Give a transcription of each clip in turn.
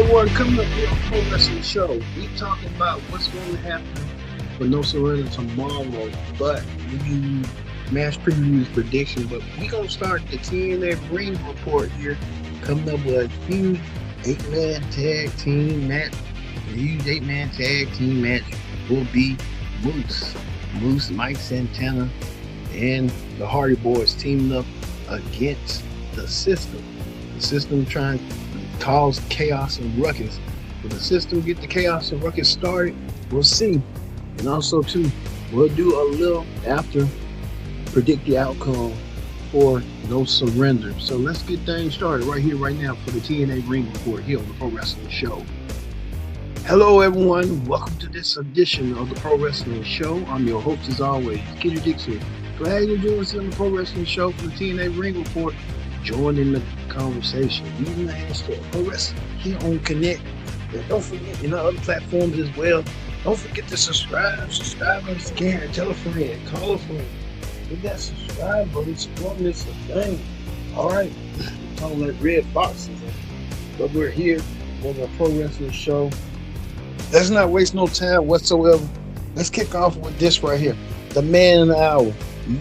everyone, coming up here on Pro Wrestling Show. We talking about what's going to happen for No Surrender tomorrow, but we do match previews, prediction. But we gonna start the TNA Ring Report here, coming up with a huge 8-man tag team match. The huge 8-man tag team match will be Moose, Mike Santana, and the Hardy Boys teaming up against the System. The System trying to cause chaos and ruckus. Will the System get the chaos and ruckus started? We'll see. And also too, we'll do a little after predict the outcome for No Surrender. So let's get things started right here, right now for the TNA Ring Report here on the Pro Wrestling Show. Hello everyone, welcome to this edition of the Pro Wrestling Show. I'm your host as always, Kenny Dixon. Glad you're joining us on the Pro Wrestling Show for the TNA Ring Report. Join in the conversation using the hashtag Pro Wrestling here on Connect. And don't forget, other platforms as well. Don't forget to subscribe if you can. Tell a friend, call a friend. Hit that subscribe button, supporting this thing. Alright, talking like red boxes. But we're here on the Pro Wrestling Show. Let's not waste no time whatsoever. Let's kick off with this right here. The man in the hour,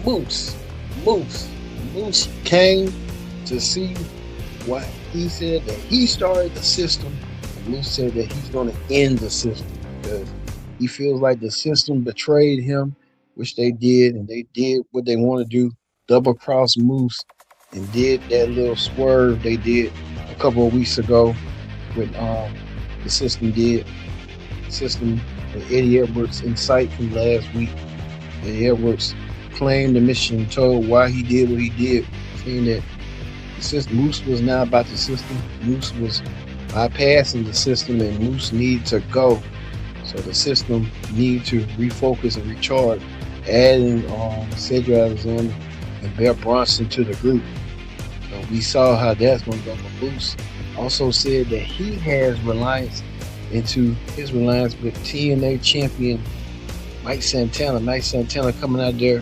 Moose. Moose came to see what he said that he started the System. And Moose said that he's going to end the System because he feels like the System betrayed him, which they did, and they did what they want to do, double cross Moose, and did that little swerve they did a couple of weeks ago with the System did. The System with Eddie Edwards' insight from last week. Eddie Edwards claimed the mission, told why he did what he did, saying that the System, Moose was not about the System. Moose was bypassing the System, and Moose needed to go. So the System needed to refocus and recharge, adding Cedric Alexander and Bear Bronson to the group. So we saw how that's going to go. But Moose also said that he has reliance with TNA champion Mike Santana. Mike Santana coming out there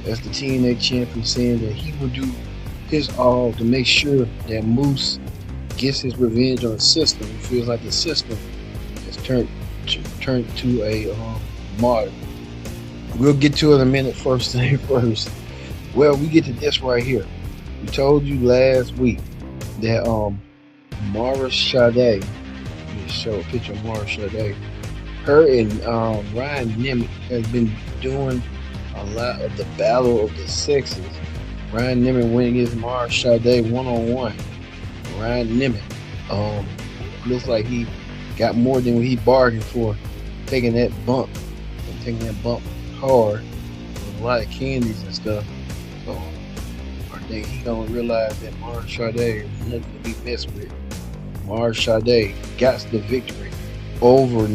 as the TNA champion, saying that he will do his all to make sure that Moose gets his revenge on the System. He feels like the System has turned to a martyr. We'll get to it in a minute. First thing first. Well, we get to this right here. We told you last week that Mara Sade, let me show a picture of Mara Sade. Her and Ryan Nemeth has been doing a lot of the battle of the sexes. Ryan Nemeth went against Mara Sade one-on-one. Ryan Nemeth looks like he got more than what he bargained for, taking that bump hard with a lot of candies and stuff. So I think he gonna realize that Mara Sade is nothing to be messed with. Mara Sade got the victory over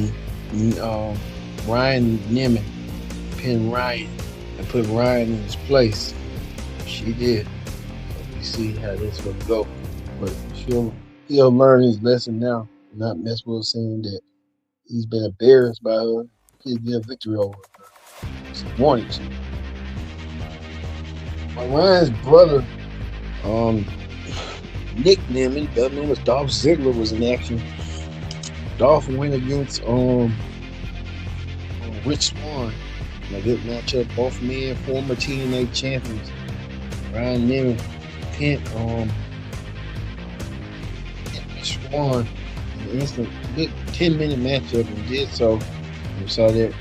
Ryan Nemeth, pinned Ryan and put Ryan in his place. She did. So we see how this will go. But he'll learn his lesson now. Not mess with her, saying that he's been embarrassed by her. He'll get a victory over her. She wanted to. But Ryan's brother, Nick Nemeth, the other name was Dolph Ziggler, was in action. Dolph went against Rich Swann. A good matchup. Both men, former TNA champions. Ryan Nemeth pinned Swann in an instant. Good 10-minute matchup, and did so. We saw that.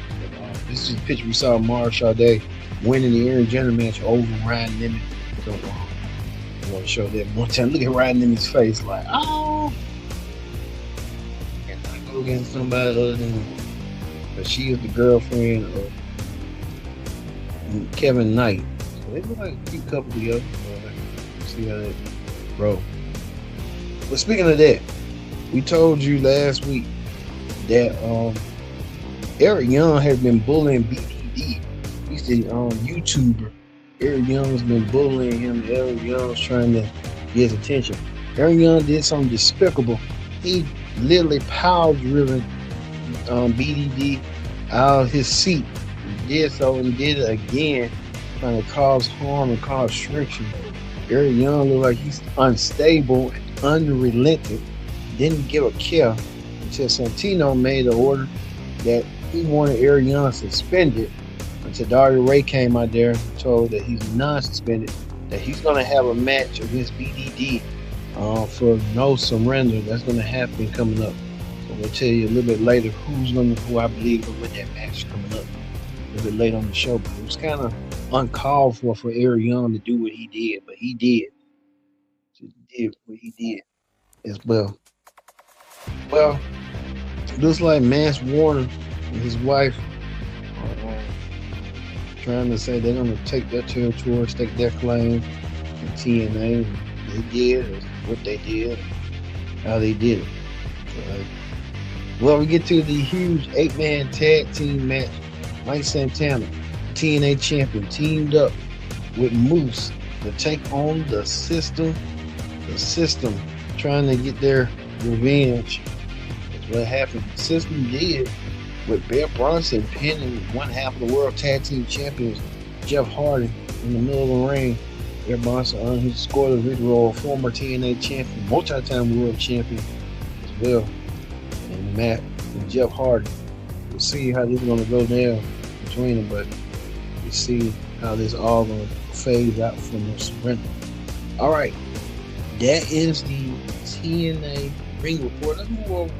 This is the picture we saw Mara Sade winning the Aaron Jenner match over Ryan Nemeth. So I want to show that one time. Look at Ryan Nemeth's face, like, oh. And I go against somebody other than him. But she is the girlfriend of Kevin Knight. So they look like a cute couple together. See how that roll. But speaking of that, we told you last week that Eric Young has been bullying BDD. He's the YouTuber. Eric Young's been bullying him. Eric Young's trying to get his attention. Eric Young did something despicable. He literally power-driven BDD out of his seat. He did so and did it again, trying to cause harm and cause friction. Eric Young looked like he's unstable and unrelenting. Didn't give a care until Santino made the order that he wanted Ariana suspended, until Dario Ray came out there and told that he's non-suspended, that he's going to have a match against BDD for no surrender. That's going to happen coming up. So we'll tell you a little bit later who I believe will win that match coming up a little bit later on the show. But it was kind of uncalled for Ariana to do what he did, but he did. He did what he did as well. Well, looks like Mance Warner and his wife are trying to say they're going to take their territory, stake their claim in TNA. They did what they did, how they did it. Well, we get to the huge 8-man tag team match. Mike Santana, TNA champion, teamed up with Moose to take on the system. The system trying to get their revenge. That's what happened. The system did with Bear Bronson pinning one half of the world tag team champions, Jeff Hardy, in the middle of the ring. Bear Bronson earned his score the victory role, former TNA champion, multi-time world champion as well. And Matt and Jeff Hardy. We'll see how this is going to go down between them, but we'll see how this all going to phase out from no surrender. All right, that is the TNA Ring Report. Let's move over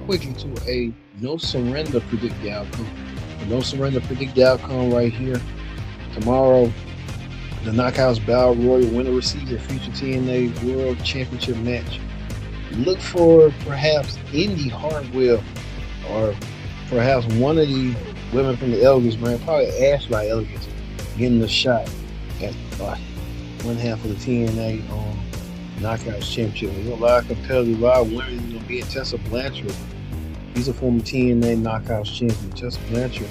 quickly to a no surrender predicted outcome. A no surrender predicted outcome right here. Tomorrow, the Knockouts Battle Royal winner receives a future TNA World Championship match. Look for perhaps Indy Hartwell or perhaps one of the women from the Elegance brand, probably Ashley Elegance, getting the shot at one half of the TNA Knockouts Championship. There's a lot of competitive, a lot of women going to be in. Tessa Blanchard. He's a former TNA Knockouts champion. Tessa Blanchard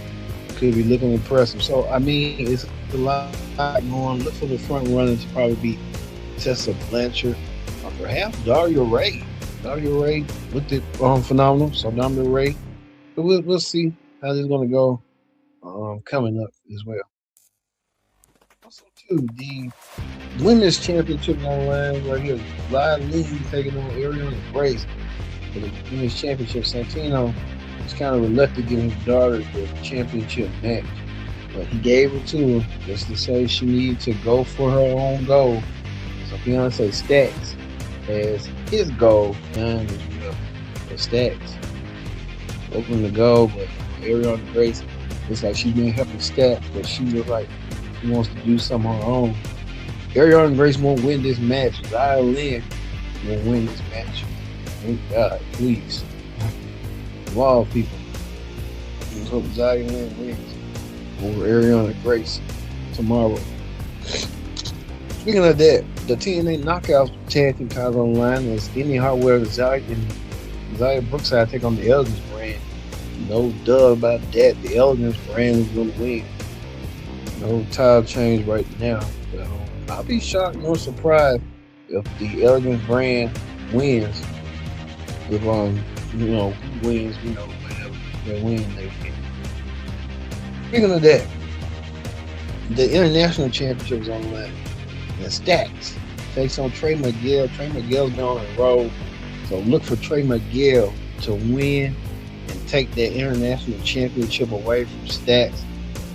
could be looking impressive. So, I mean, it's a lot going. Look for the front runner to probably be Tessa Blanchard or perhaps Dario Ray. Dario Ray looked at phenomenal. So, Dario Ray. But we'll see how this is going to go coming up as well. Also, too, the Women's Championship online right here. Live Lee taking on Ariana Grace for the Women's Championship. Santino was kind of reluctant to give his daughter the championship match, but he gave it to her just to say she needed to go for her own goal. So Beyonce Stacks has his goal done as well. For Stacks open the goal, but Ariana Grace looks like she's been helping Stacks, but she looks like she wants to do something on her own. Ariana Grace won't win this match. Xia Lin won't win this match. Thank God, please. Of all people, let's hope Xia Lin wins over Ariana Grace tomorrow. Speaking of that, the TNA Knockouts tag team titles on the line as Indy Hartwell and Xia Brookside take on the Elegance brand. No doubt about that. The Elegance brand is going to win. No title change right now. But, I'll be shocked nor surprised if the Elegance brand wins. If who wins, whatever they win, they win. Speaking of that, the International Championship is on the line. And Stacks takes on Trey Miguel. Trey Miguel's been on the road, so look for Trey Miguel to win and take that International Championship away from Stacks.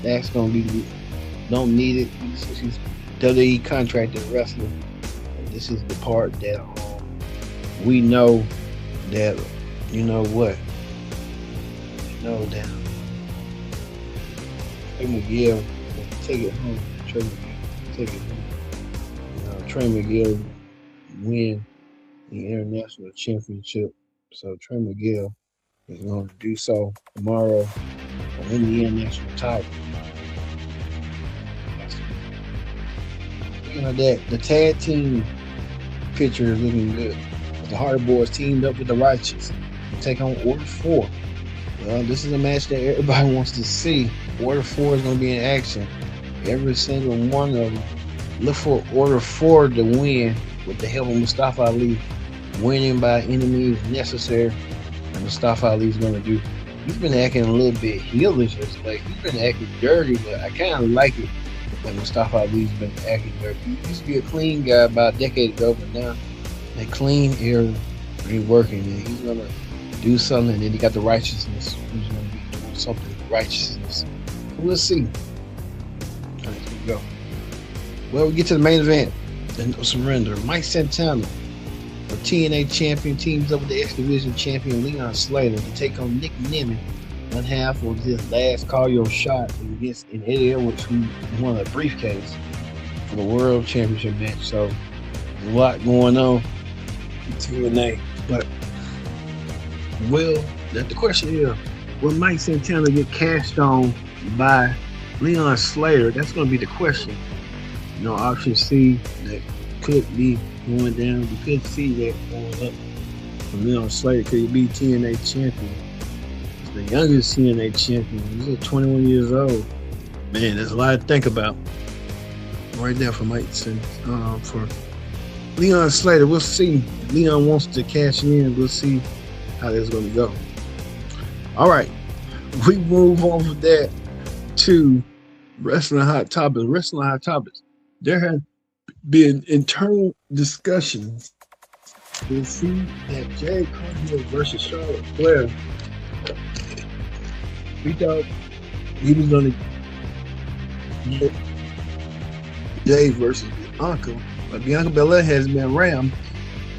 Stacks don't need it. He's WWE contracted wrestler. And this is the part that we know that that Trey Miguel take it home. Trey Miguel take it home. Trey Miguel win the International Championship. So Trey Miguel is going to do so tomorrow and win the International title. Speaking of that, the tag team picture is looking good. The Hardy Boys teamed up with the Righteous to take on Order 4. Well, this is a match that everybody wants to see. Order 4 is going to be in action. Every single one of them. Look for Order 4 to win with the help of Mustafa Ali, winning by any means necessary. And Mustafa Ali is going to do. He's been acting a little bit heelish. Like he's been acting dirty, but I kind of like it that Mustafa Ali's been acting dirty. He used to be a clean guy about a decade ago, but now that clean era ain't working, and he's gonna do something, and then you got the righteousness, who's going to be doing something with righteousness. So we'll see. All right, here we go. Well, we get to the main event. No surrender. Mike Santana, the TNA champion, teams up with the X Division champion Leon Slater to take on Nick Nemeth. One half of his last cardio shot against Eddie Edwards, who won a briefcase for the World Championship match. So there's a lot going on in TNA. But the question is, will Mike Santana get cashed on by Leon Slater? That's going to be the question. You know, option C that could be going down. We could see that going up from Leon Slater. Could he be TNA champion? He's the youngest TNA champion. He's 21 years old. Man, there's a lot to think about right there for Mike for Leon Slater. We'll see. If Leon wants to cash in, we'll see how that's going to go. All right, we move on from that to Wrestling Hot Topics. Wrestling Hot Topics. There have been internal discussions to see that Jade Cargill versus Charlotte Flair. We thought he was going to get Jade versus Bianca, but Bianca Belair has been rammed.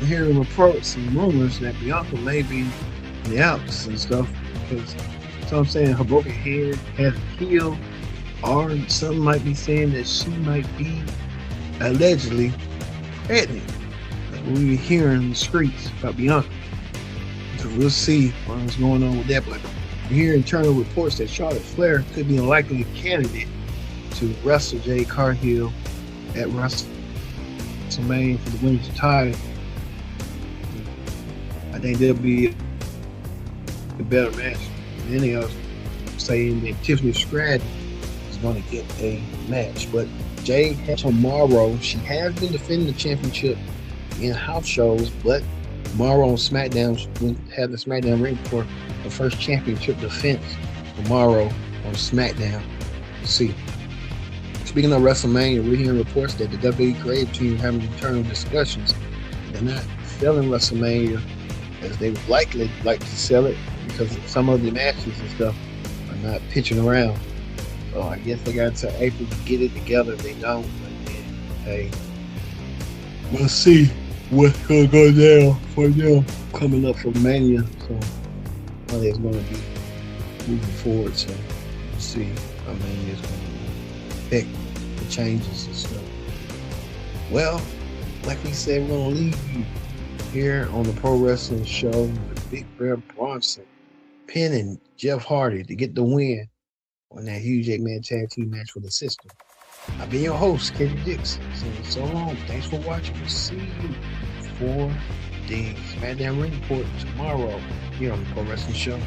We're hearing reports and rumors that Bianca may be in the outs and stuff because, so I'm saying, her broken head hasn't healed, or some might be saying that she might be allegedly pregnant. We're hearing in the streets about Bianca. So we'll see what's going on with that. But we hear internal reports that Charlotte Flair could be a likely candidate to wrestle Jade Cargill at WrestleMania for the women's title. I think there'll be a better match than any else, saying that Tiffany Stratton is going to get a match. But Jade has tomorrow. She has been defending the championship in house shows, but tomorrow on SmackDown, we have the SmackDown Ring Report, the first championship defense tomorrow on SmackDown. We'll see. Speaking of WrestleMania, we're hearing reports that the WWE creative team having internal discussions. They're not selling WrestleMania as they would likely like to sell it because some of the matches and stuff are not pitching around. So I guess they got to April to get it together. If they don't, but then, hey, we'll see what's going to go down for them coming up for Mania. So how that's going to be moving forward. So we'll see how Mania is going to affect the changes and stuff. Well, like we said, we're going to leave you here on the Pro Wrestling Show with Big Bear Bronson pinning Jeff Hardy to get the win on that huge 8-man tag team match for the system. I've been your host, KD Dix. So long. Thanks for watching. We'll see you for the SmackDown Ring Report tomorrow here on the Pro Wrestling Show.